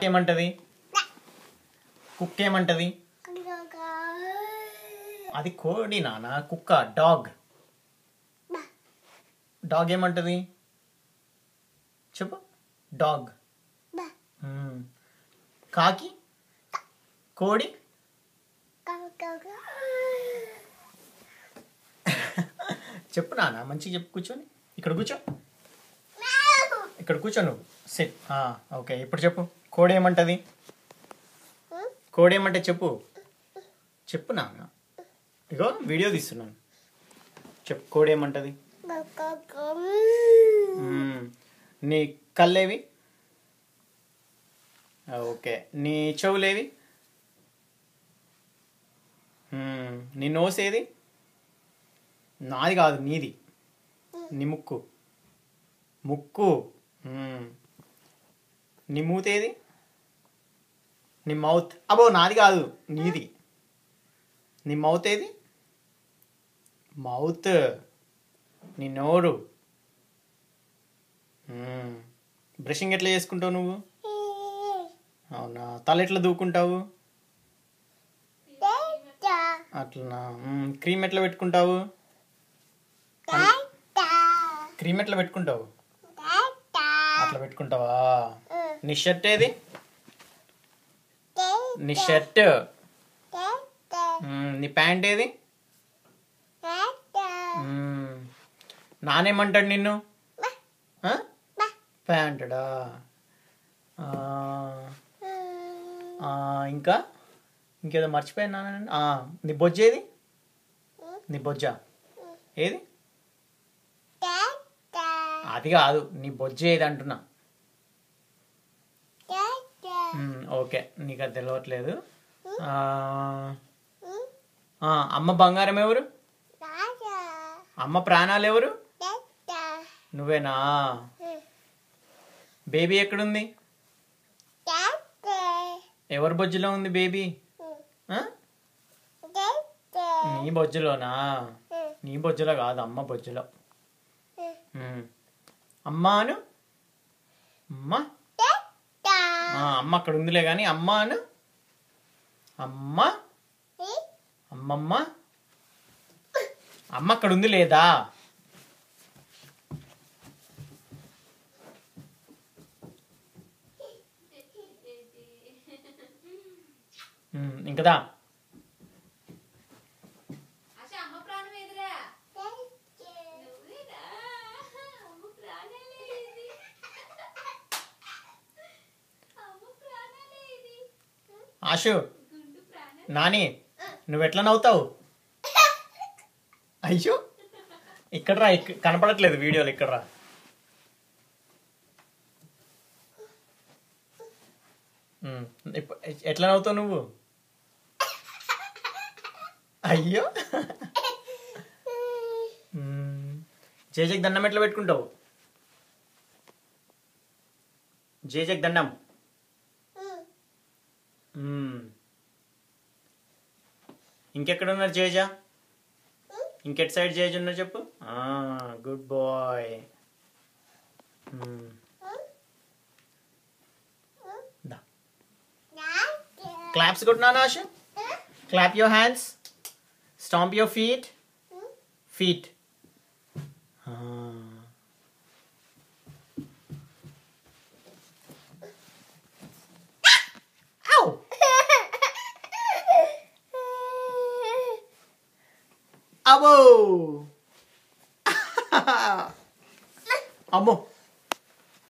ఏమంటది? కుక్క ఏమంటది? అది కోడి నాన్న. కుక్క డాగ్. డాగ్ ఏమంటది చెప్పు? డాగ్. కాకి కోడి చెప్పు నాన్న, మంచిగా చెప్పు. కూర్చొని ఇక్కడ కూర్చో, ఇక్కడ కూర్చో నువ్వు. సిట్. ఓకే, ఇప్పుడు చెప్పు. కోడి ఏమంటది? కోడి ఏమంటే చెప్పు. చెప్పు నాన్న, ఇగో వీడియో తీస్తున్నాను. చెప్పు, కోడి ఏమంటది? నీ కళ్ళేవి? ఓకే. నీ చెవులేవి? నీ నోస్ ఏది? నాది కాదు, నీది. నీ ముక్కు. ముక్కు. నీ మూతేది? నీ మౌత్. అబ్బో, నాది కాదు, నీది. నీ మౌత్ ఏది? మౌత్. నీ నోరు. బ్రషింగ్ ఎట్లా చేసుకుంటావు నువ్వు? అవునా? తల ఎట్లా దూకుంటావు? అట్లనా? క్రీమ్ ఎట్లా పెట్టుకుంటావు? క్రీమ్ ఎట్లా పెట్టుకుంటావు? అట్లా పెట్టుకుంటావా? నీ షర్ట్ ఏది? నీ షర్ట్. నీ ప్యాంట్ ఏది? నానేమంటాడు నిన్ను? ప్యాంటడా? ఇంకా ఇంకేదో మర్చిపోయాను నాన్న. నీ బొజ్జ ఏది? నీ బొజ్జ ఏది? అది కాదు, నీ బొజ్జ ఏది అంటున్నా. ఓకే, నీకు అది తెలియట్లేదు. అమ్మ బంగారం ఎవరు? అమ్మ ప్రాణాలు ఎవరు? నువ్వేనా? బేబీ ఎక్కడుంది? ఎవరి బొజ్జులో ఉంది బేబీ? నీ బొజ్జులోనా? నీ బొజ్జులో కాదు, అమ్మ బొజ్జులో. అమ్మాను. అమ్మ. అమ్మ అక్కడ ఉందిలే కానీ అమ్మాను. అమ్మ. అమ్మమ్మ. అమ్మ అక్కడ ఉంది లేదా? ఇంకదా? ఆశు, నాని, నువ్వెట్లా నవ్వుతావు? అయ్యో, ఇక్కడ రా. కనపడట్లేదు వీడియోలు. ఇక్కడ రా. ఎట్లా నవ్వుతావు నువ్వు? అయ్యో. జేజకి దండం ఎట్లా పెట్టుకుంటావు? జేజకి దండం. ఇంకెక్కడ ఉన్నారు జేజ? ఇంకెట్ సైడ్ జేజ ఉన్నారు చెప్పు. Good boy. క్లాప్స్ కొట్టినా ఆశ? Clap your hands. Stamp your feet. Feet. అమ్మో. అమ్మో.